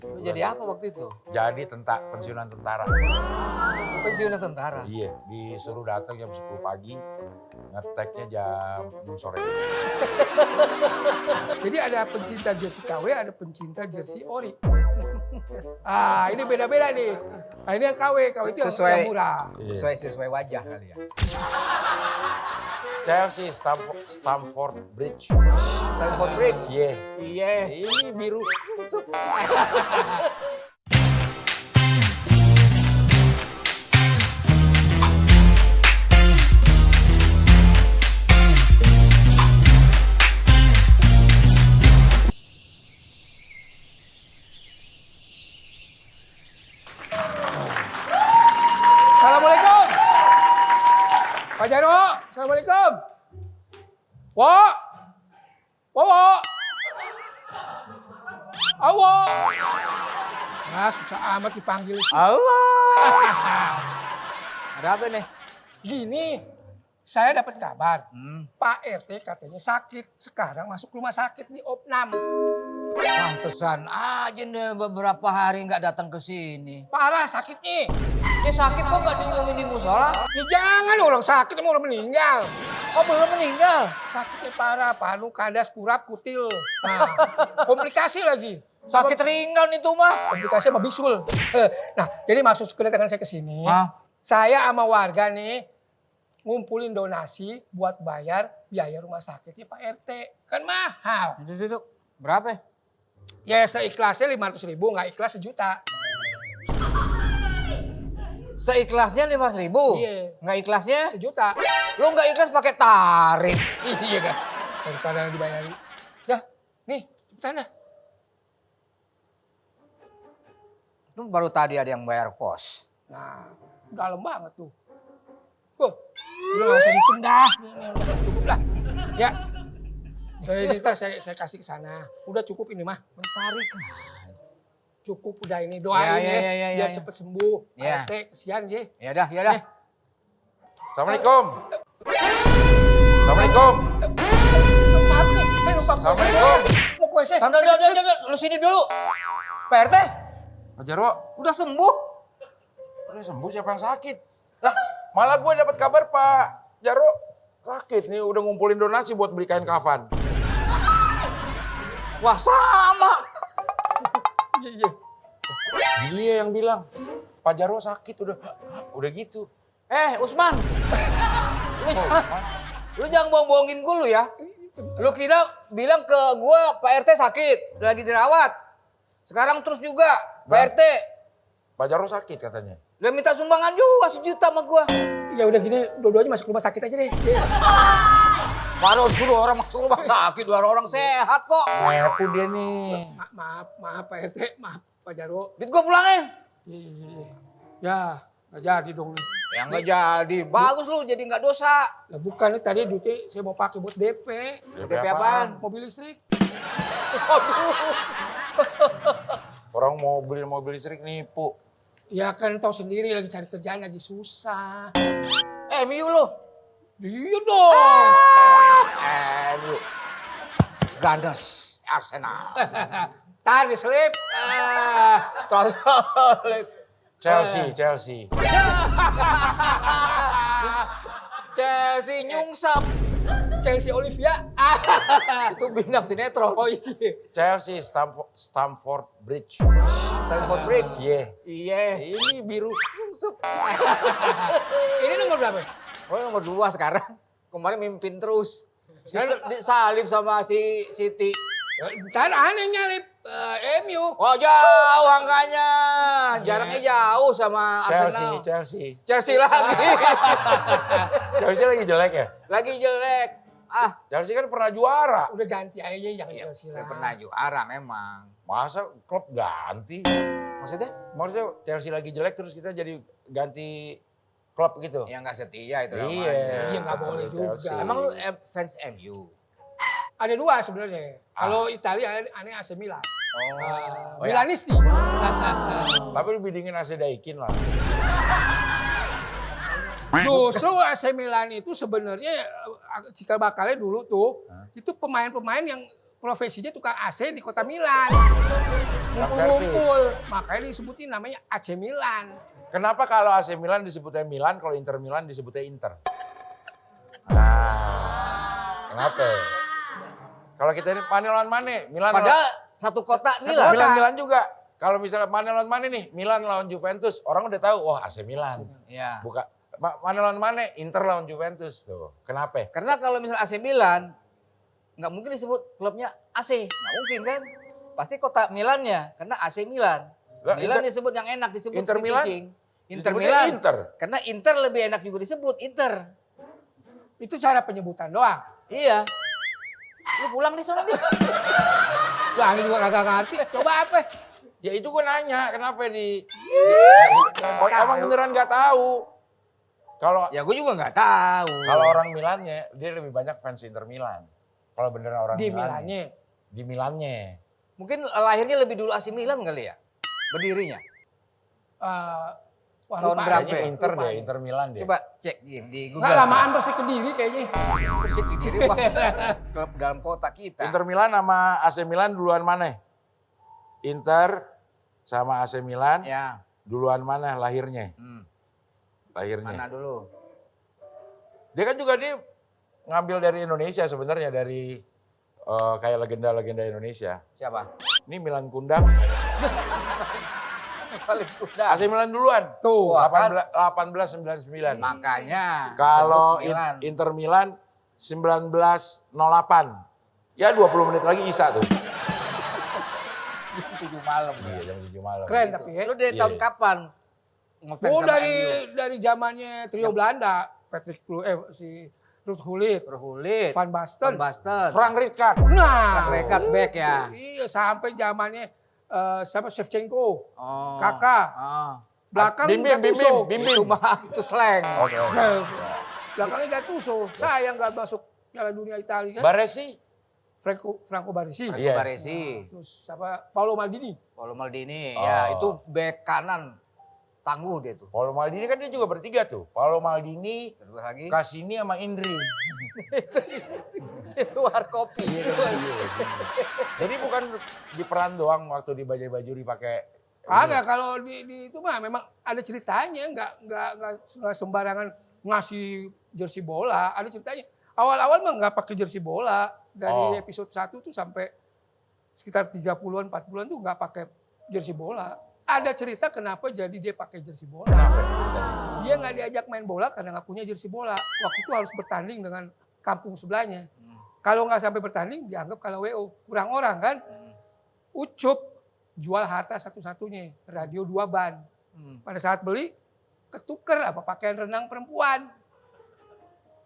Jadi apa waktu itu? Jadi pensiunan tentara. Pensiunan tentara. Iya, disuruh datang jam 10 pagi, ngeteknya jam 6 sore. Jadi ada pencinta jersey KW, ada pencinta jersey ori. Ini beda-beda nih. Nah, ini yang KW itu yang murah. Sesuai wajah kali ya. Chelsea, Stamford Bridge. Stamford Bridge. Iya. Iya. Ini biru. Assalamualaikum. Pak Jarwo, Assalamualaikum. Wo. Awo. Nah, susah amat dipanggil sih. Allah. Ada apa nih? Gini, saya dapat kabar. Pak RT katanya sakit. Sekarang masuk rumah sakit di Opnam. Pantesan aja nih beberapa hari nggak datang ke sini. Parah sakitnya. Dia sakit kok nggak diumumin di musola? Ya jangan orang sakit, emang orang meninggal. Oh belum meninggal. Sakitnya parah, paru, kandas, kurap, kutil. Nah, komplikasi lagi. Sakit ringan itu mah. Komplikasi sama bisul. Nah, jadi maksud kedatangan saya ke sini, Hah? saya sama warga nih ngumpulin donasi buat bayar biaya rumah sakitnya Pak RT. Kan mahal. Duduk. Berapa? Ya seikhlasnya 500.000, nggak ikhlas 1 juta. Seikhlasnya 5.000. Iya. Nggak ikhlasnya? 1 juta. Lu nggak ikhlas pakai tarif. Iya kan. Daripada dibayari. Dah, nih, cepetan dah. Lu baru tadi ada yang bayar kos. Nah, dalam banget tuh. Udah nggak usah dihitung dah. Ini udah cukup lah. Ya. Saya kasih ke sana. Udah cukup ini mah. Tarik. Cukup udah ini doain Ya, biar ya. cepet sembuh. Ya. Pak RT kesian ya. Ya dah. Assalamualaikum. Assalamualaikum. Maaf nih, saya lupa kue. Assalamualaikum. Mau kue saya. Tante, udah, lu sini dulu. Pak RT, Pak Jarwo, udah sembuh. udah sembuh siapa yang sakit? Lah, Malah gue dapat kabar Pak Jarwo sakit nih, udah ngumpulin donasi buat beli kain kafan. wah sama. Iya. Dia yang bilang, Pak Jarwo sakit udah gitu. Usman. Lu jangan bohong-bohongin gue lu ya. Lu kira bilang ke gue Pak RT sakit, lagi dirawat. Sekarang terus juga Pak RT. Pak Jarwo sakit katanya. Dia minta sumbangan juga 1 juta sama gue. Ya udah gini, dua-duanya masuk rumah sakit aja deh. Ya. Baru suruh orang masuk rumah sakit, 2 orang sehat kok. Ngapu dia nih. Maaf Pak RT, maaf Pak Jarwo. Duit gue pulangin. Iya. Ya, nggak jadi dong nih. Ya nggak jadi. Bagus lu jadi nggak dosa. Lah bukan nih tadi duitnya saya mau pakai buat DP. DP apaan? Mobil listrik. Orang mau beli mobil listrik nipu. Ya kan tahu sendiri lagi cari kerjaan lagi susah. MU lu. Iya dong. MU. Gandas Arsenal. Tarik selip. Chelsea. Chelsea nyungsap. Chelsea Olivia. Itu bintang sinetron. Oh iya. Chelsea, Stamford Bridge. Stamford Bridge. Iya. Iya. Ini biru. Ini nomor berapa? Oh nomor 2 sekarang. Kemarin mimpin terus. Disalib sama si Siti. Ntar aneh nyalip MU. Oh jauh angkanya. Jaraknya jauh sama Arsenal. Chelsea lagi. Chelsea lagi jelek ya? Lagi jelek. Chelsea kan pernah juara. Udah ganti aja yang Chelsea lah. Pernah juara memang. Masa klub ganti? Maksudnya? Maksudnya Chelsea lagi jelek terus kita jadi ganti klub gitu? Ya nggak setia itu namanya. Iya, nggak boleh juga. Emang lu fans MU? Ada 2 sebenarnya. Kalau Italia aneh AC Milan. Oh. Milanisti. Tapi lebih dingin AC Daikin lah. Justru AC Milan itu sebenarnya cikal bakalnya dulu tuh itu pemain-pemain yang profesinya tukang AC di kota Milan. ngumpul-ngumpul. Makanya disebutin namanya AC Milan. Kenapa kalau AC Milan disebutnya Milan, kalau Inter Milan disebutnya Inter? Nah, kenapa? Kalau kita ini Mane lawan Mane, Milan Padahal satu kota Milan. Milan juga. Kalau misalnya Mane lawan Mane nih, Milan lawan Juventus, orang udah tahu, oh AC Milan. Iya. Bukan Mane lawan Mane, Inter lawan Juventus tuh. Kenapa? Karena kalau misalnya AC Milan, nggak mungkin disebut klubnya AC. Nggak mungkin kan? Pasti kota Milannya, karena AC Milan. Lah, Milan disebut yang enak, disebut Inter Milan? cicing. Inter Disebutnya Milan. Inter. Karena Inter lebih enak juga disebut Inter. Itu cara penyebutan doang. Iya. Lu pulang di sana nih. Lah ini juga kagak ngerti. Coba apa? Ya itu gue nanya, kenapa emang beneran nggak tahu. Kalau Ya gue juga nggak tahu. kalau orang Milannya, dia lebih banyak fans Inter Milan. Kalau beneran orang Di Milannya. Milannya. Di Milannya. Mungkin lahirnya lebih dulu AC Milan kali ya? Berdirinya. Wah, Tahun lupa. berapa? Kayaknya Inter Lupa. deh, Inter Milan deh. Coba cek di Google. Nggak lamaan pasti Kediri kayaknya. Persik di diri Pak. Klub dalam kota kita. Inter Milan sama AC Milan duluan mana? Inter sama AC Milan Ya. duluan mana lahirnya? Hmm. Lahirnya. Mana dulu? Dia kan juga dia ngambil dari Indonesia sebenarnya, dari kayak legenda-legenda Indonesia. Siapa? Ini Milan Kundang, Paling kuda. AC Milan duluan. Tuh. 1899. Makanya. Kalau disebut Milan. Inter Milan 1908. Ya 20 menit lagi Isa tuh. Jam 7 malam. Iya jam 7 malam. Keren tapi ya. Lu dari Iya, tahun iya. kapan ngefans Oh sama dari MU? zamannya trio Belanda. Patrick Kluivert, si Ruud Gullit, Perhulit, Van Basten. Van Basten, Frank Rijkaard. Nah, Rekat back ya. Iya, sampai zamannya siapa Shevchenko, Oh. Kakak. Oh. Belakang Bim Bim, Bim Gattuso. Bim, Bim Itu Bim. mah itu slang. Oke. Belakangnya Gattuso. Sayang nggak masuk Piala Dunia Italia kan. Baresi. Franco Baresi. Iya. Baresi, Terus siapa? Paolo Maldini. Paulo Maldini, Oh. ya itu back kanan tangguh dia tuh. Paolo Maldini kan dia juga bertiga tuh. Paolo Maldini, Terus lagi Cassini sama Indri. luar kopi. Jadi bukan di peran doang waktu di Bajai Bajuri pakai. Agak kalau di itu mah memang ada ceritanya, nggak sembarangan ngasih jersey bola, ada ceritanya. Awal-awal mah nggak pakai jersey bola, dari episode 1 tuh sampai sekitar 30-an 40-an tuh nggak pakai jersey bola. Ada cerita kenapa jadi dia pakai jersey bola. Kenapa itu ceritanya? Dia nggak diajak main bola karena nggak punya jersey bola. Waktu itu harus bertanding dengan kampung sebelahnya. Kalau nggak sampai bertanding dianggap kalau WO, kurang orang kan. Ucup jual harta satu-satunya, radio 2 ban. Pada saat beli, ketuker apa pakaian renang perempuan.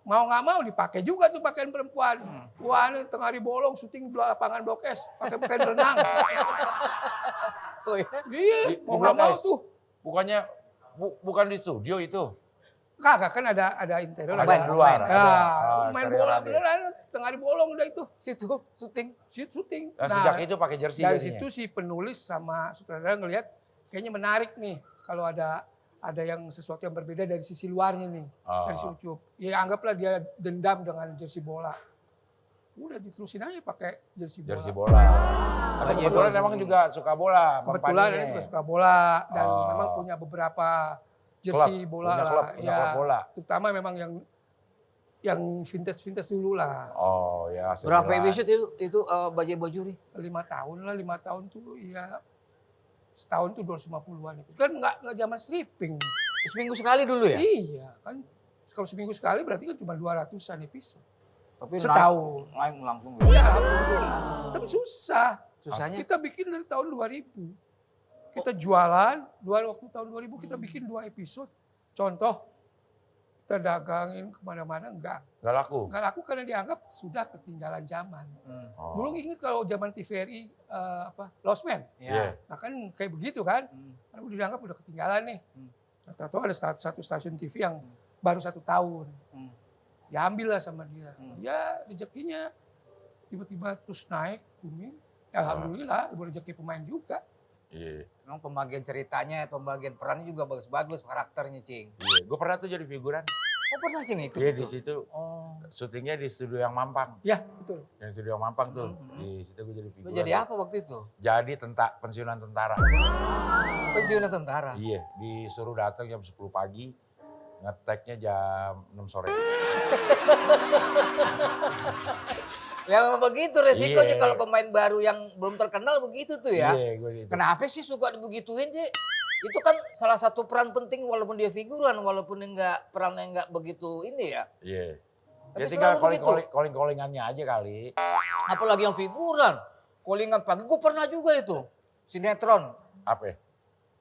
Mau nggak mau dipakai juga tuh pakaian perempuan. Wah ini tengah hari bolong syuting di lapangan Blok S, pakai pakaian renang. Oh ya? Iya, mau Blok nggak mau S. tuh. Bukannya bukan di studio itu. Kagak kan ada interior, Main ada luar. Ya, ada. main cari bola radio. beneran, tengah hari bolong udah itu. Situ syuting. Syuting. Nah, sejak itu pakai jersey dari jadinya. situ si penulis sama sutradara ngelihat kayaknya menarik nih kalau ada yang sesuatu yang berbeda dari sisi luarnya nih, dari si Ucup. Ya anggaplah dia dendam dengan jersey bola. Udah diterusin aja pakai jersey bola. Jersey bola. Tapi Bajai kebetulan bola. emang juga suka bola. Kebetulan Pampaninya. dia juga suka bola dan Oh. memang punya beberapa jersey bola punya lah. klub, punya klub bola. Terutama memang yang vintage dulu lah. Oh ya. Berapa sembilan. episode itu Bajai Bajuri? 5 tahun lah, 5 tahun tuh ya setahun tuh 250-an. Kan nggak zaman stripping. Seminggu sekali dulu ya? Iya kan. Kalau seminggu sekali berarti kan cuma 200-an episode. Tapi Setahun. langsung langsung. Iya, alhamdulillah. Tapi susah. Susahnya Kita bikin dari tahun 2000. Kita jualan, waktu tahun 2000 kita bikin 2 episode. Contoh, kita dagangin kemana-mana, enggak Nggak laku. laku karena dianggap sudah ketinggalan zaman. Oh. Dulu ingat kalau zaman TVRI Lost Man, ya. nah kan kayak begitu kan, karena udah dianggap udah ketinggalan nih. Atau ada satu stasiun TV yang baru 1 tahun, diambil lah sama dia. Ya rezekinya tiba-tiba terus naik, booming. Ya, alhamdulillah, rezeki pemain juga. Iya. Memang pembagian ceritanya, pembagian perannya juga bagus-bagus karakternya, Cing. Iya. Gue pernah tuh jadi figuran. Oh pernah Cing ikut Iya itu? di situ. Oh. syutingnya di studio yang Mampang. Ya, betul. Yang studio yang Mampang tuh. Di situ gue jadi Lu figuran. jadi apa waktu itu? Jadi pensiunan tentara. Pensiunan tentara. Iya, disuruh datang jam 10 pagi, ngeteknya jam 6 sore. Ya memang begitu resikonya Iya. kalau pemain baru yang belum terkenal begitu tuh ya. Iya, gue gitu. Kenapa sih suka dibegituin sih? Itu kan salah satu peran penting walaupun dia figuran, walaupun perannya enggak begitu ini ya. Iya. Tapi Ya tinggal selalu begitu. calling-callingannya aja kali. Apalagi yang figuran. Callingan pagi, gue pernah juga itu. Sinetron. Apa?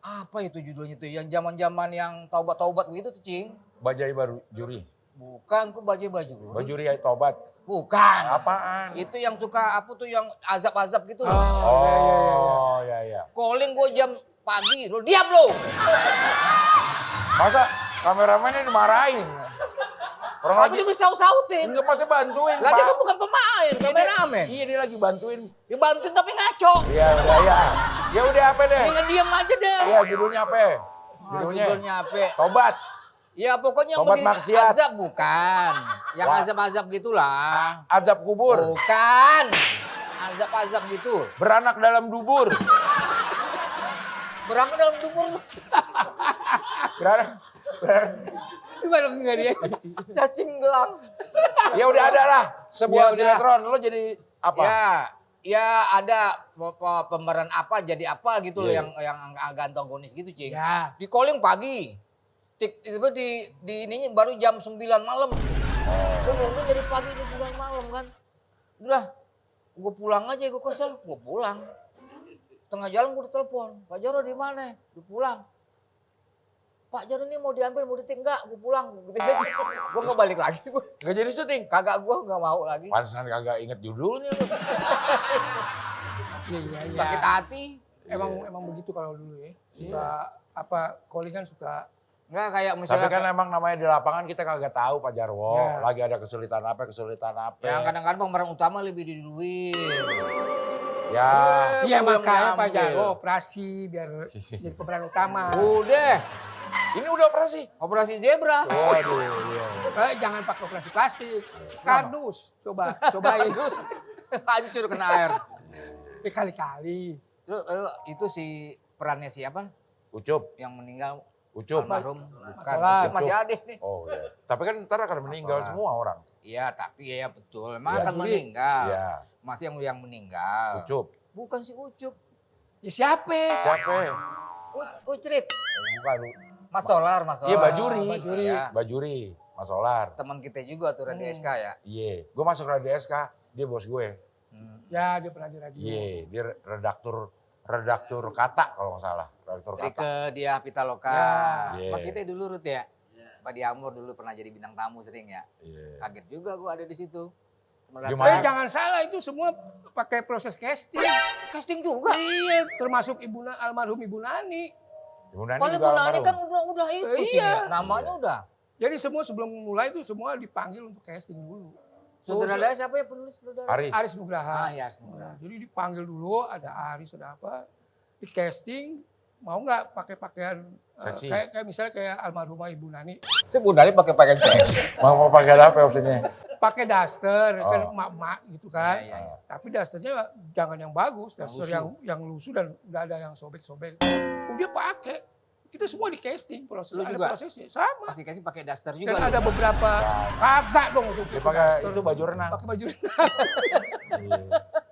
Apa itu judulnya tuh? Yang zaman-zaman yang taubat-taubat gitu tuh, Cing. Bajai baru juri. Bukan, kok baju-baju. Bajuri tobat. Bukan. Apaan? Itu yang suka apa tuh yang azab-azab gitu loh. Oh, ya. Calling gue jam pagi, lo diam lo. Masa kameramennya dimarahin? Orang Aku lagi juga saut-sautin. enggak pakai bantuin, Lah dia Pak. kan bukan pemain, kameramen. Iya, dia lagi bantuin. Dia bantuin tapi ngaco. Iya, udah ya. Ya udah apa deh? Dengan diam aja deh. Iya, judulnya apa? Judulnya apa? Tobat. Ya pokoknya yang Tobat begini maksiat. azab bukan. Yang Wah. azab-azab gitulah. Azab kubur. Bukan. Azab-azab gitu. Beranak dalam dubur. Berangkat dalam dubur. Beranak. Itu baru enggak dia. Cacing gelang. Ya udah ada lah. Ya udah. Sebuah sinetron. Lo jadi apa? Ya ada pemeran apa jadi apa gitu loh Iya. yang agak antagonis gitu, Cing. Ya. Di calling pagi. Tiba di ininya baru jam 9 malam. Gue nungguin dari pagi jam 9 malam kan. Udah, gue pulang aja, gue kesel. Gue pulang. Tengah jalan gue ditelepon. Pak Jaro di mana? Gue pulang. Pak Jaro ini mau diambil, mau ditik enggak? Gue pulang. Gue gak balik lagi. Gak jadi syuting. Kagak, gue gak mau lagi. Pantesan kagak inget judulnya lo. Iya. Sakit hati. Emang begitu kalau dulu ya. Suka calling kan suka. Enggak kayak Tapi misalnya kan emang namanya di lapangan kita kagak tahu Pak Jarwo. Ya. Lagi ada kesulitan apa. yang kadang-kadang pemeran utama lebih diduluin. Ya. Iya Belum makanya Pak diambil. Jarwo operasi biar jadi pemeran utama. Udah, Ini udah operasi. operasi zebra. Waduh, iya. Jangan pakai operasi plastik. Kardus. Cobain. Terus hancur kena air. Kali-kali. Terus itu si perannya siapa? Ucup. Yang meninggal Ucup. almarhum. Bukan. Masalah. Ucup masih ada nih. Oh iya. Tapi kan ntar akan meninggal Masalah. semua orang. Iya, tapi ya betul. Emang Iya. akan meninggal. Iya. Mati yang meninggal. Ucup. Bukan si Ucup. Ya siapa? Siapa? Ucrit. Bukan. Mas Solar. Iya, Bajuri. Iya. Bajuri. Mas Solar. Teman kita juga tuh Radio SK ya. Iya. Gue masuk Radio SK. Dia bos gue. Ya dia pernah di radio. Iya. Dia redaktur kata kalau nggak salah. Redaktur Jadi kata. ke dia Pitaloka. Ya. Pak kita dulu Rut ya. Pak Diamur dulu pernah jadi bintang tamu sering ya. Iya. Kaget juga gua ada di situ. Gimana? Jangan salah itu semua pakai proses casting. Casting juga. Iya, termasuk almarhum Ibu Nani. Ibu Nani Kalau juga Bu Nani almarhum. kan udah itu Iya. Cing, ya. Namanya udah. Jadi semua sebelum mulai itu semua dipanggil untuk casting dulu. Sutradara siapa ya penulis sutradara? Aris. Nugraha. Ah ya, semoga. Nah, jadi dipanggil dulu, ada Aris, ada apa, di casting, mau nggak pakai pakaian Seksi. kayak misalnya kayak almarhumah Ibu Nani, Si Bu Nani pakai pakaian seksi. Mau pakai apa maksudnya? pakai daster kan Oh. emak-emak gitu kan. Iya, iya. Tapi dasternya jangan yang bagus, daster lusuh. yang lusuh dan nggak ada yang sobek-sobek. Udah pakai. Kita semua di casting proses, Lu ada juga? prosesnya sama. Pasti kasih pakai daster Dan juga. ada beberapa kagak dong Dia pakai itu baju renang. pakai baju renang. Iya.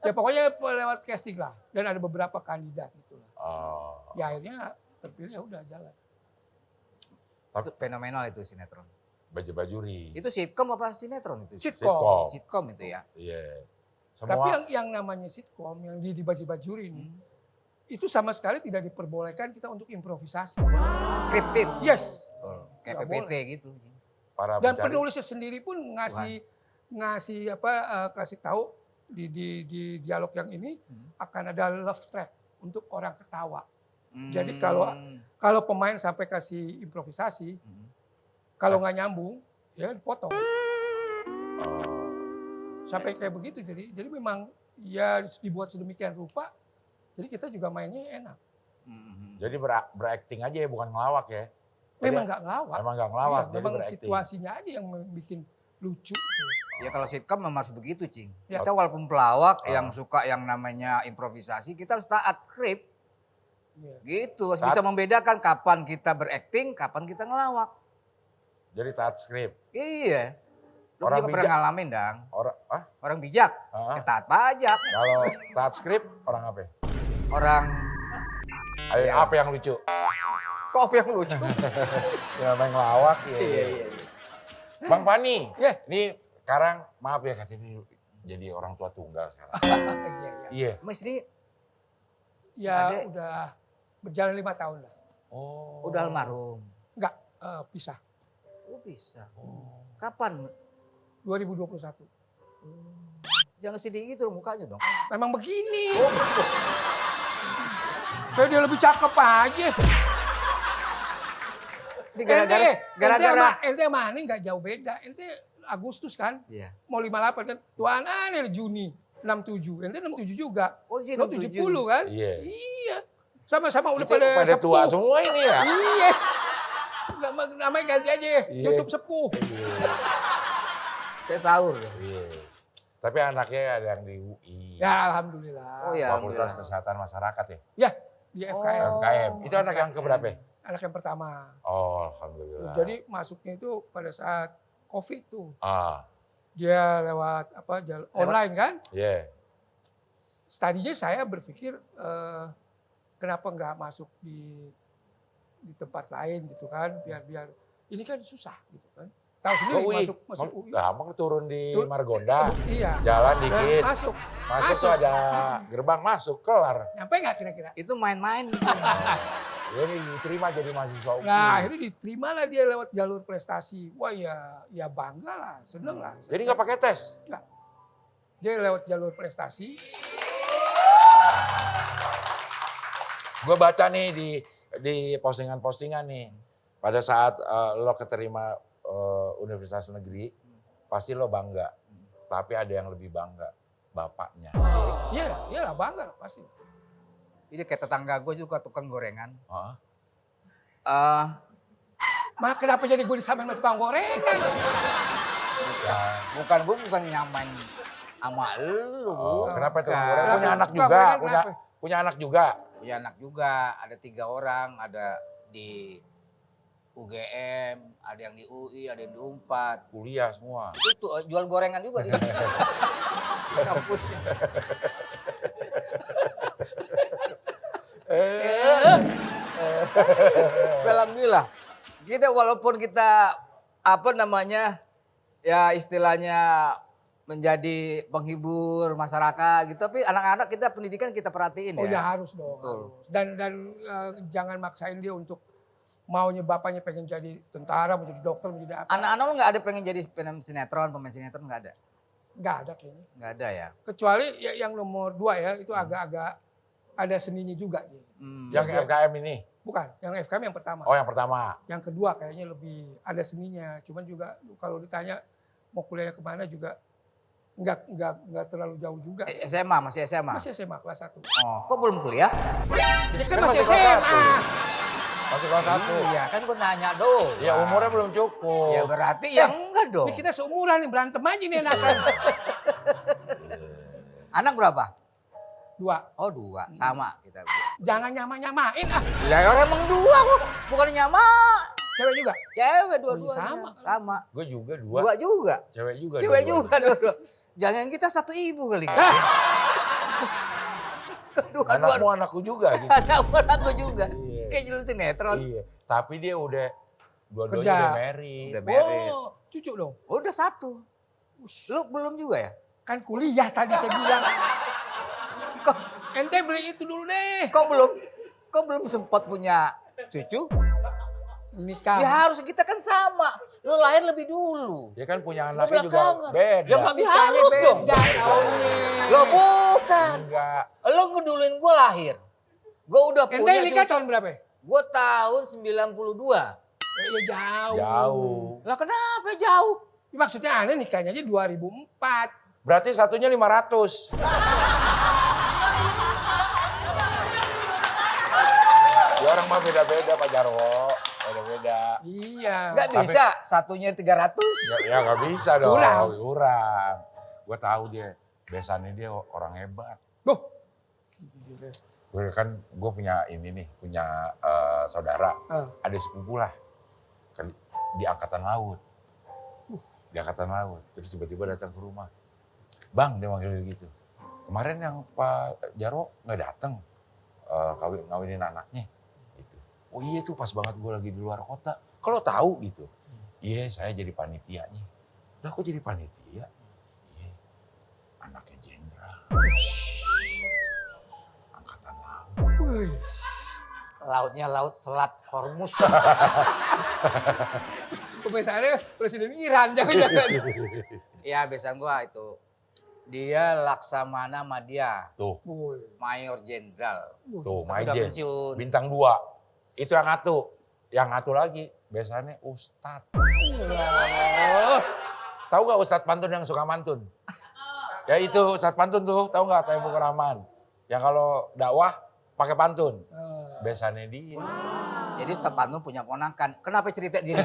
Ya pokoknya lewat casting lah. Dan ada beberapa kandidat gitu lah. Oh. Ya akhirnya terpilih ya udah jalan. Itu fenomenal itu sinetron. Baju-bajuri. Itu sitkom apa sinetron itu? Sitkom. Sitkom itu ya. Iya. Tapi Semua yang namanya sitkom yang di baju-bajuri ini itu sama sekali tidak diperbolehkan kita untuk improvisasi. Scripted. Yes. Betul. Kayak Nggak PPT gitu. para Dan pencari. penulisnya sendiri pun ngasih kasih tahu di dialog yang ini akan ada love track untuk orang ketawa. Jadi kalau pemain sampai kasih improvisasi, kalau nggak nyambung, ya dipotong. Sampai kayak begitu. Jadi memang ya dibuat sedemikian rupa. Jadi kita juga mainnya enak. Jadi berakting aja ya, bukan ngelawak ya. Memang nggak ngelawak. Emang nggak ngelawak, Iya, jadi memang berakting. situasinya aja yang lucu. Ya kalau sitkom memang harus begitu, Cing. Ya. Kita walaupun pelawak yang suka yang namanya improvisasi, kita harus taat skrip. Iya. Gitu, harus bisa membedakan kapan kita berakting, kapan kita ngelawak. Jadi taat skrip. Iya. Lu Orang juga bijak. pernah ngalamin, Dang. Orang bijak, Ah. taat pajak. Kalau taat skrip orang apa? Orang Ayo, apa yang lucu? kok yang lucu. Ya main ngelawak ya. Iya. Bang Pani, Iya. ini sekarang maaf ya katanya jadi orang tua tunggal sekarang. Iya. Iya. Mas ini Ya Adek. udah berjalan 5 tahun lah. Oh. udah almarhum. Enggak, pisah. Oh bisa. Kapan? 2021. Jangan sedih gitu dong mukanya dong. Memang begini. Kayak dia lebih cakep aja. Ini gara-gara ente sama Ani nggak jauh beda. Ente Agustus kan, Iya. mau 58 kan. Tuan Ani Juni 67. Ente 67 juga. Oh, jadi Lo 70 kan? Iya. Iya. Sama-sama udah Itu pada pada tua sepuh. semua ini ya. Iya. Namanya ganti aja. Iya. YouTube sepuh. Kayak sahur. Iya. Tapi anaknya ada yang di UI. Ya alhamdulillah. Oh ya. Fakultas Kesehatan Masyarakat ya. Ya di FKM. FKM. Itu anak yang keberapa? Anak yang pertama. Oh, alhamdulillah. Jadi masuknya itu pada saat COVID tuh. ah, Dia lewat online kan. iya. Tadinya saya berpikir kenapa nggak masuk di tempat lain gitu kan, biar ini kan susah gitu kan. Tahu sendiri UI. masuk UI. Gampang turun di Tur- Margonda. Iya. Jalan Saya dikit. masuk. Masuk tuh ada gerbang masuk, kelar. Nyampe nggak kira-kira? Itu main-main. Ya ini diterima jadi mahasiswa UI. Nah akhirnya diterima lah dia lewat jalur prestasi. Wah ya bangga lah, seneng lah. Jadi nggak pakai tes? Dia lewat jalur prestasi. Gue baca nih di postingan-postingan nih. Pada saat lo keterima universitas negeri, pasti lo bangga. Tapi ada yang lebih bangga, bapaknya. Iya lah bangga lah, pasti. Ini kayak tetangga gue juga tukang gorengan. Hah? Maka kenapa jadi gue disamain sama tukang gorengan? Bukan nyamain sama lu. Oh, kenapa tukang Bukan. gorengan? Punya anak Tukang juga, gorengan punya kenapa? punya anak juga. Punya anak juga, ada 3 orang, ada di UGM, ada yang di UI, ada yang di UNPAD. Kuliah semua. Itu tuh, jual gorengan juga di kampus. Alhamdulillah. Kita walaupun kita ya istilahnya menjadi penghibur masyarakat gitu, tapi anak-anak kita pendidikan kita perhatiin Oh ya ya. harus dong. Betul. Harus. Dan jangan maksain dia untuk maunya bapaknya pengen jadi tentara, menjadi dokter, menjadi apa. Anak-anak lu nggak ada pengen jadi pemain sinetron nggak ada? Nggak ada kayaknya. Nggak ada ya. Kecuali yang nomor 2 ya, itu agak-agak ada seninya juga dia. Yang FKM ini. Bukan, yang FKM yang pertama. Oh yang pertama. Yang kedua kayaknya lebih ada seninya. Cuman juga kalau ditanya mau kuliah kemana juga nggak terlalu jauh juga. SMA, masih SMA. Masih SMA kelas 1. Oh, kok belum kuliah? Dia kan Kan masih masih kelas SMA. satu. Masih kelas 1. Iya, kan gue nanya dong. Ya umurnya belum cukup. Ya berarti ya enggak dong. Ini kita seumuran nih, berantem aja nih enakan. Anak berapa? 2. Oh 2, sama kita. Jangan nyamain ah. Lah orang emang 2 kok, bukan nyama. Cewek juga. Cewek Oh, dua-duanya. sama. Sama. Gue juga 2. 2 juga. Cewek juga. Cewek dua-duanya. juga dua. Jangan kita satu ibu kali. Kedua-dua. Anakmu anakku juga gitu. Anakku juga. Iya. Kayak judul sinetron. Iya. Tapi dia udah dua-duanya Kerja. udah married. Udah married. Oh, cucu dong. Oh, udah 1. Lu belum juga ya? Kan kuliah tadi saya bilang. Kok Ente beli itu dulu deh. kok belum sempat punya cucu? Nikah. Ya harus kita kan sama. Lu lahir lebih dulu. Dia kan punya Gua anaknya juga belakangan. beda. Ya nggak bisa harus dong. tahunnya. Lo bukan. Enggak. Lo ngeduluin gue lahir. Gue udah Ente punya nikah cucu. tahun berapa? Gue tahun 92. Ya jauh. Jauh. Lah kenapa jauh? Maksudnya aneh nikahnya aja 2004. Berarti satunya 500. Ya orang mah beda-beda Pak Jarwo. Beda-beda. Iya. Nggak bisa, satunya 300. Ya nggak bisa dong. Kurang. Kurang. Gue tahu dia. Biasanya dia orang hebat. Duh. Gila. Gue punya ini nih, punya saudara. Ada sepupu lah. Di angkatan laut. Di angkatan laut. Terus tiba-tiba datang ke rumah. Bang, dia manggil gitu. Kemarin yang Pak Jarwo nggak datang ngawinin anaknya. Gitu. Oh iya tuh pas banget gue lagi di luar kota. Kalau tahu gitu. Iya saya jadi panitianya. Lah kok jadi panitia? Iya anaknya jenderal. Angkatan laut. Wih. Lautnya laut Selat Hormuz. Pembiasaannya Presiden Iran, jangan-jangan. Ya besan gua itu. Dia Laksamana Madya, Tuh, Wih. Mayor Jenderal. tuh Tapi udah Majen. pensiun. Bintang 2. Itu yang ngatu. Yang ngatu lagi biasanya Ustadz. Oh. Tahu gak Ustadz Pantun yang suka mantun? Ya itu Ustadz Pantun tuh, tahu gak Taibu Rahman? Yang kalau dakwah pakai pantun. Biasanya dia. Jadi Ustaz Pantun punya ponakan. Kenapa cerita dia?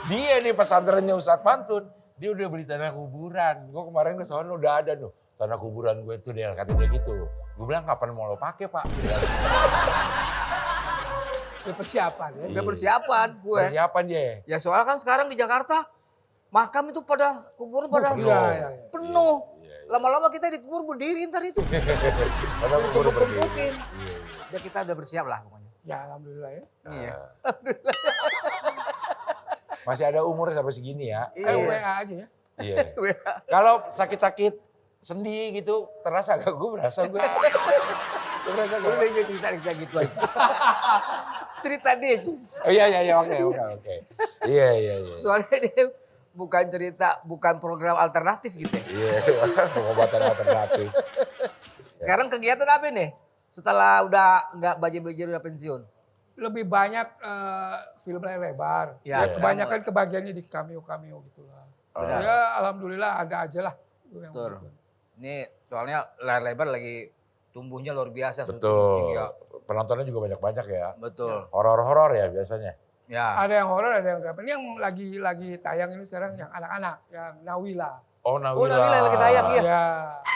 Dia nih pesantrennya Ustadz Pantun. Dia udah beli tanah kuburan. Gue kemarin ke sana udah ada tuh. Tanah kuburan gue itu dia kata dia gitu. Gue bilang kapan mau lo pakai Pak? Udah persiapan ya. Udah persiapan gue. Persiapan dia. Ya soalnya kan sekarang di Jakarta makam itu pada kuburan pada penuh. Iya. penuh. Iya, iya. Lama-lama kita dikubur berdiri ntar itu. Padahal Itu kubur berdiri. tumpuk-tumpukin. Iya, iya. Ya kita udah bersiap lah pokoknya. Ya alhamdulillah ya. Iya. Masih ada umur sampai segini ya. WA aja ya. Iya. Kalau sakit-sakit sendi gitu terasa gak? Gue berasa gue. Gue berasa gue. Udah cerita gitu aja. Cerita dia Ci. Oh iya oke. Iya. Soalnya dia bukan cerita, bukan program alternatif gitu ya. Iya, pengobatan alternatif. Sekarang kegiatan apa nih? Setelah udah nggak bajer-bajer udah pensiun. Lebih banyak film layar lebar. Ya, Ya, kebanyakan kebagiannya di cameo gitu lah. Benar. Ya alhamdulillah ada aja lah. Yang Betul. begitu. Ini soalnya layar lebar lagi tumbuhnya luar biasa. Betul. Iya, Penontonnya juga banyak-banyak ya. betul. Horor-horor ya biasanya. Ya. Ada yang horor, ada yang drama. Ini yang lagi tayang ini sekarang yang anak-anak, yang Nawila. Oh Oh, Nawila. Nawila lagi tayang ya. Ya,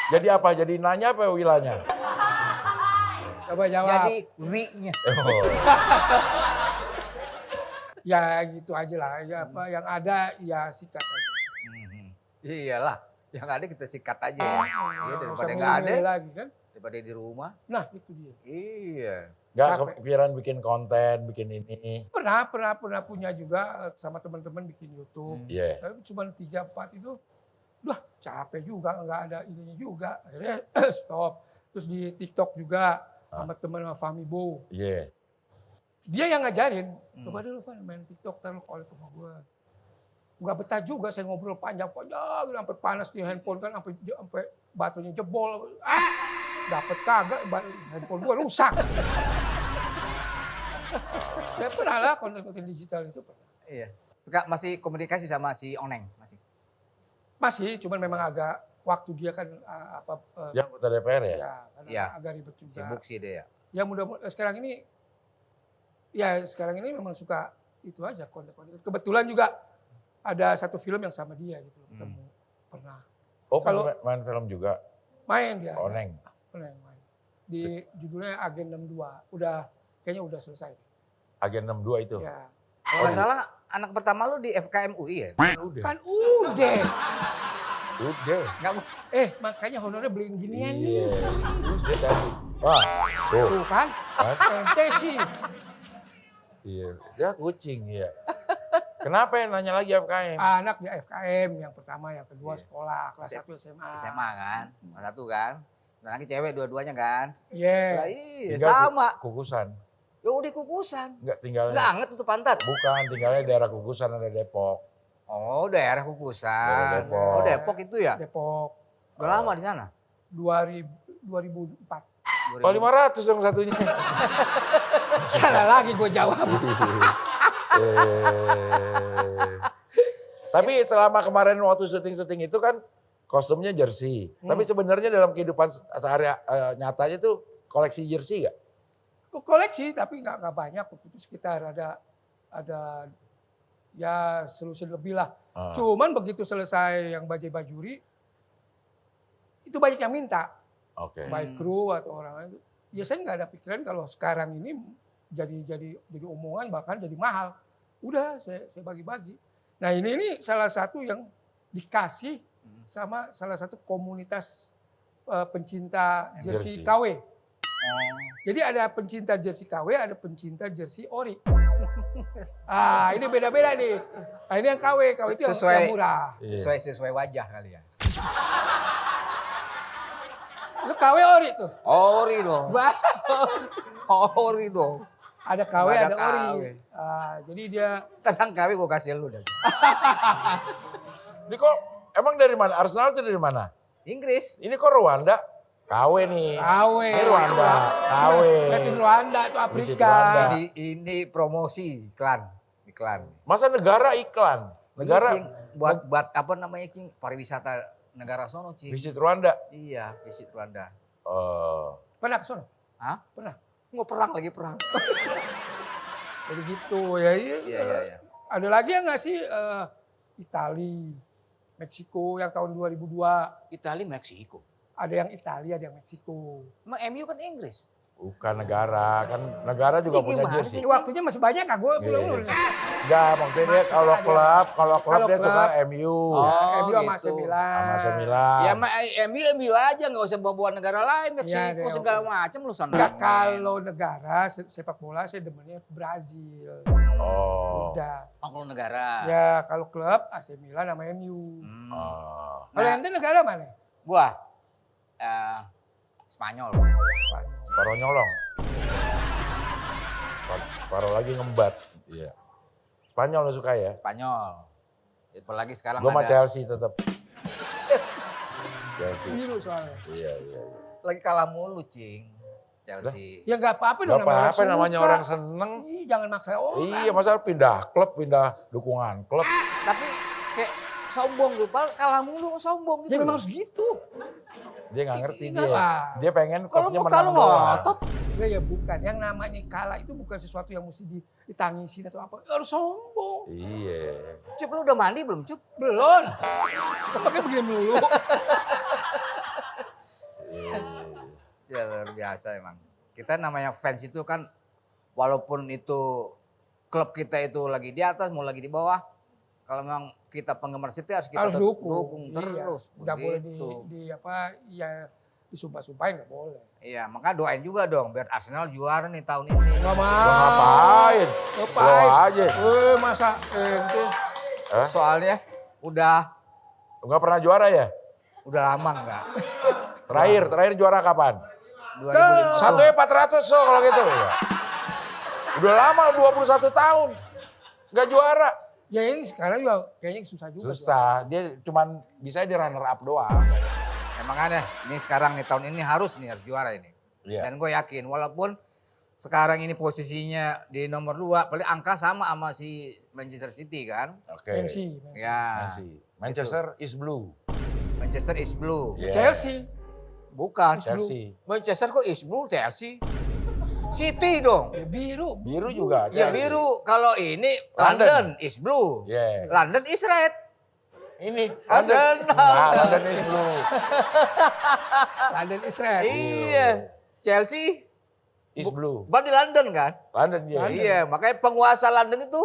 Jadi apa? Jadi nanya apa wilanya? coba jawab. Jadi wi-nya. Oh. Ya gitu aja lah. Ya, apa yang ada ya sikat aja. Iyalah, yang ada kita sikat aja ya. Iya, Nggak daripada usah nggak ada, milih-milih lagi kan. daripada di rumah. Nah itu dia. Iya. Gak Capek. kepikiran bikin konten, bikin ini. Pernah punya juga sama teman-teman bikin YouTube. Iya. Tapi cuma 3-4 itu, udah capek juga, nggak ada ininya juga. Akhirnya stop. Terus di TikTok juga sama teman sama Fahmi Bo. Iya. Dia yang ngajarin, coba dulu Fan main TikTok, ntar lu call sama gue. Nggak betah juga saya ngobrol panjang-panjang, sampai panas di handphone kan, sampai baterainya jebol. Dapet kagak, handphone gue rusak. Ya pernah lah konten-konten digital itu pernah. Iya. Suka masih komunikasi sama si Oneng masih. Masih, cuman memang agak waktu dia kan Yang anggota DPR ya? ya, kan Iya. agak ribet juga. Sibuk sih dia. Ya mudah-mudahan sekarang ini memang suka itu aja konten-konten. Kebetulan juga ada satu film yang sama dia gitu ketemu pernah Oh Kalau- main film juga? main dia. Oneng? Pernah main. Di judulnya Agen 62. Kayaknya udah selesai. Agen 62 itu? Ya. Kalau nggak salah anak pertama lu di FKM UI ya? Udah. Kan udah. Udah. Nggak, Makanya honornya beliin ginian Iya. nih. Udah tadi. Wah, tuh. Tuh kan. Kan? Ente sih. Iya. Ya kucing ya. Kenapa ya nanya lagi FKM? Anak di FKM yang pertama, yang kedua Iya. sekolah, kelas 1 SMA. SMA kan? Kelas 1 kan? Dan lagi cewek dua-duanya kan? Iya. Lah iya, Tinggal sama. Kukusan. Ya udah kukusan. Enggak tinggalnya. Nggak anget tuh pantat. Bukan, tinggalnya daerah Kukusan ada Depok. Oh, daerah kukusan. Daerah Depok. Oh, Depok itu ya? Depok Udah lama di sana? 2004. Oh 500 dong satunya. Salah lagi gue jawab. Tapi selama kemarin waktu syuting-syuting itu kan kostumnya jersey. Tapi sebenarnya dalam kehidupan sehari nyatanya tuh koleksi jersey gak? koleksi tapi nggak banyak, waktu itu sekitar ada ya selusin lebih lah. Cuman begitu selesai yang Bajai Bajuri, itu banyak yang minta, Oke. baik kru atau orang lain. Ya saya nggak ada pikiran kalau sekarang ini jadi omongan bahkan jadi mahal. Udah saya bagi-bagi. Nah ini salah satu yang dikasih sama salah satu komunitas pencinta jersey Jersey. KW. Oh. Jadi ada pencinta jersey KW, ada pencinta jersey ori. Ini beda-beda nih. Nah, ini yang KW itu yang murah. Iya. Sesuai wajah kali ya. Lu KW ori tuh. Ori dong. Ori dong. Ada KW, Nggak ada ada ori. KW. Jadi dia Tenang kali gue kasih lu dah. Ini kok emang dari mana? Arsenal itu dari mana? Inggris. Ini kok Rwanda? KW nih. KW. Ini Rwanda. KW. Made in Rwanda itu Visit Afrika. Rwanda. Ini promosi iklan. Masa negara iklan? Negara Iya, Cing. buat apa namanya Cing? Pariwisata negara sono Cing. visit Rwanda. Iya, visit Rwanda. Pernah ke sana? Hah? Pernah. Nggak perang. Jadi gitu ya. Iya. Ada lagi yang nggak sih Itali, Meksiko yang tahun 2002. Itali Meksiko. Ada yang Italia, ada yang Meksiko. Emang MU kan Inggris. Bukan negara, kan negara juga Ini punya gimana jersey. sih? Waktunya masih banyak kak, gue Iya, belum. iya. Enggak, maksudnya dia Masih kalau ada. klub Kalau dia klub. suka MU. Oh, MU sama AC gitu. Milan. Sama AC Milan. Ya MU aja nggak usah bawa negara lain, Meksiko Iya, segala macam lu sana. Enggak, kalau negara sepak bola saya demennya Brazil. Oh. Udah. kalau negara. Ya kalau klub AC Milan sama MU. Hmm. Oh. Kalau Nah. ente negara mana? Gua Spanyol. Separuh nyolong. Separuh lagi ngembat. Iya. Spanyol lo suka ya? Spanyol. Apalagi sekarang Gue sama ada Chelsea tetap. Chelsea. Biru soalnya. Iya. Lagi kalah mulu Cing. Chelsea. Ya nggak apa-apa Gak dong. apa-apa namanya suka. orang seneng. Ih, jangan maksa orang. Iya, masa pindah klub, pindah dukungan klub. Tapi kayak sombong gitu, kalah mulu sombong gitu. Ya memang loh. harus gitu. Dia gak ngerti Enggak dia. lah. Dia pengen Kalau klubnya mau menang kalah doang. ngotot. Ya bukan. Yang namanya kalah itu bukan sesuatu yang mesti ditangisin atau apa. Harus sombong. Iya. Cup lu udah mandi belum, Cup? Belum. Pakai begini melulu. Ya luar biasa emang. Kita namanya fans itu kan walaupun itu klub kita itu lagi di atas mau lagi di bawah. Kalau memang kita penggemar City harus kita Harus dukung. terus. Nggak boleh begitu. disumpah-sumpahin nggak boleh. Iya, maka doain juga dong biar Arsenal juara nih tahun ini. Nggak mau. Lo ngapain? Lo aja. Masa ente. Soalnya udah Enggak pernah juara ya? lama enggak. Terakhir juara kapan? 2005. Satunya 400 so kalau gitu. Ya. Udah lama 21 tahun. Enggak juara. Ya ini sekarang juga kayaknya susah juga. Susah. Dia cuman bisa di runner up doang. Emang ada. Ini sekarang nih tahun ini harus juara ini. Iya. Dan gue yakin walaupun sekarang ini posisinya di nomor 2, paling angka sama si Manchester City kan. Oke. Messi. Ya. Manchester is blue. Manchester is blue. Iya. Chelsea. Bukan. Chelsea. Manchester kok is blue Chelsea? City dong. Ya biru. Biru juga. Ya Chelsea. biru. Kalau ini London. London is blue. Iya. London is red. Ini Arsenal. Nah, London is blue. London is red. Iya. Chelsea Is blue. bukan di London kan? London dia. London. Iya, makanya penguasa London itu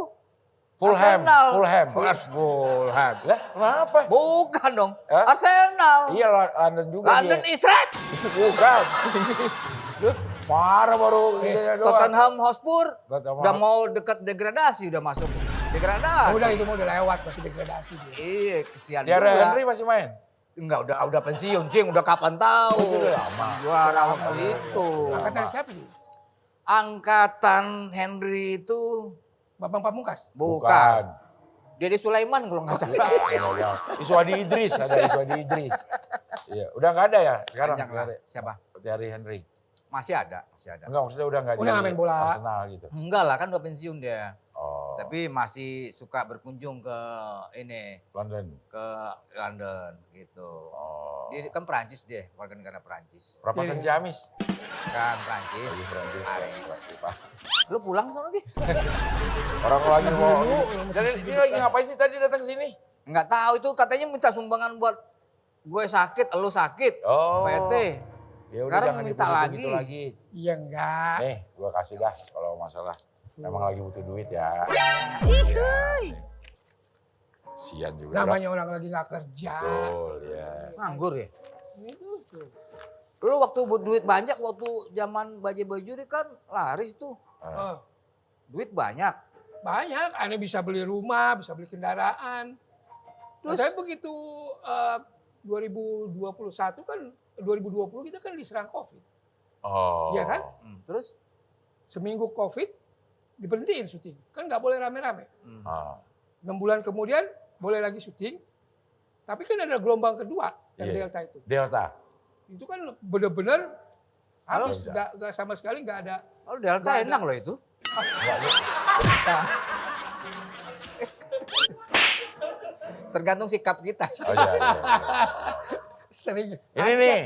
Fulham. Arsenal. Fulham. Fulham. Lah, kenapa? Bukan dong. Hah? Arsenal. Iya London juga London dia. is red. Bukan. Duh, parah baru idenya doang. Tottenham Hotspur Tottenham. udah mau dekat degradasi, udah masuk degradasi. Udah itu mau udah lewat masih degradasi dia. Iya, kesian Thierry juga. Henry masih main? Enggak, udah pensiun, Cing. Udah kapan tahu. Oh, itu udah lama. Juara waktu itu. Angkatan siapa nih? Angkatan Henry itu Bambang Pamungkas. bukan. Dia di Sulaiman kalau nggak salah. Iswadi Idris, ada Iswadi Idris. Iya, udah nggak ada ya sekarang. Panjang lah. Siapa? Thierry Henry. Masih ada. Enggak, maksudnya udah nggak Udah nggak main bola. Arsenal gitu. Enggak lah, kan udah pensiun dia. Oh. Tapi masih suka berkunjung ke ini, London. ke London gitu. Oh. Dia kan Perancis dia, warga negara Perancis. Perapatan Ciamis. Kan Perancis. Lagi Perancis. Paris. Pak. Lu pulang sono lagi? Orang lagi mau. Dulu, Jadi ini lagi ngapain sih tadi datang ke sini? Nggak tahu itu katanya minta sumbangan buat gue sakit, lu sakit. Oh. Pak RT. Ya udah Sekarang jangan minta dipuji-puji lagi. lagi. Iya enggak. Nih, gua kasih dah kalau masalah. Emang lagi butuh duit ya. Sian juga. Namanya orang lagi nggak kerja. Betul, ya. Nganggur ya? Itu tuh. Lu waktu buat duit banyak, waktu zaman bajai-bajuri kan laris tuh. Oh, Duit banyak. banyak, Anda bisa beli rumah, bisa beli kendaraan. Terus? Tapi begitu 2021 kan, 2020 kita kan diserang COVID. Oh. Iya kan? Terus? Seminggu COVID, diberhentiin syuting. Kan nggak boleh rame-rame. Ah. 6 bulan kemudian, boleh lagi syuting. Tapi kan ada gelombang kedua, yang Iya. Delta itu. Delta. Itu kan benar-benar habis, Delta. nggak sama sekali nggak ada. Oh, Delta Nggak ada. enak loh itu. Tergantung sikap kita. Oh iya, iya, iya. Sering. Ini nih,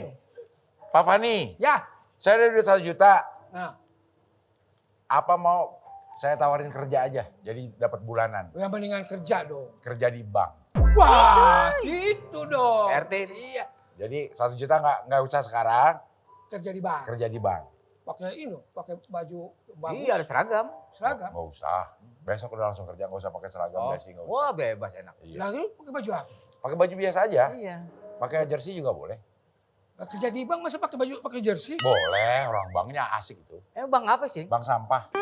Pak Fani, Ya, saya ada duit 1 juta. nah, Apa mau saya tawarin kerja aja, jadi dapat bulanan. yang mendingan kerja dong. Kerja di bank. Wah, gitu dong. RT. Iya, Jadi 1 juta nggak usah sekarang, kerja di bank. kerja di bank. Pakai ini, pakai baju bagus. Iya, ada seragam. Seragam. Nggak usah. Besok udah langsung kerja, nggak usah pakai seragam Oh. dasi, nggak usah. Wah, bebas enak. Iya. Lalu pakai baju apa? Pakai baju biasa aja. Iya. Pakai jersey juga boleh. Nah, kerja di bank masa pakai baju pakai jersey? Boleh, orang banknya asik itu. Bang apa sih? Bank sampah.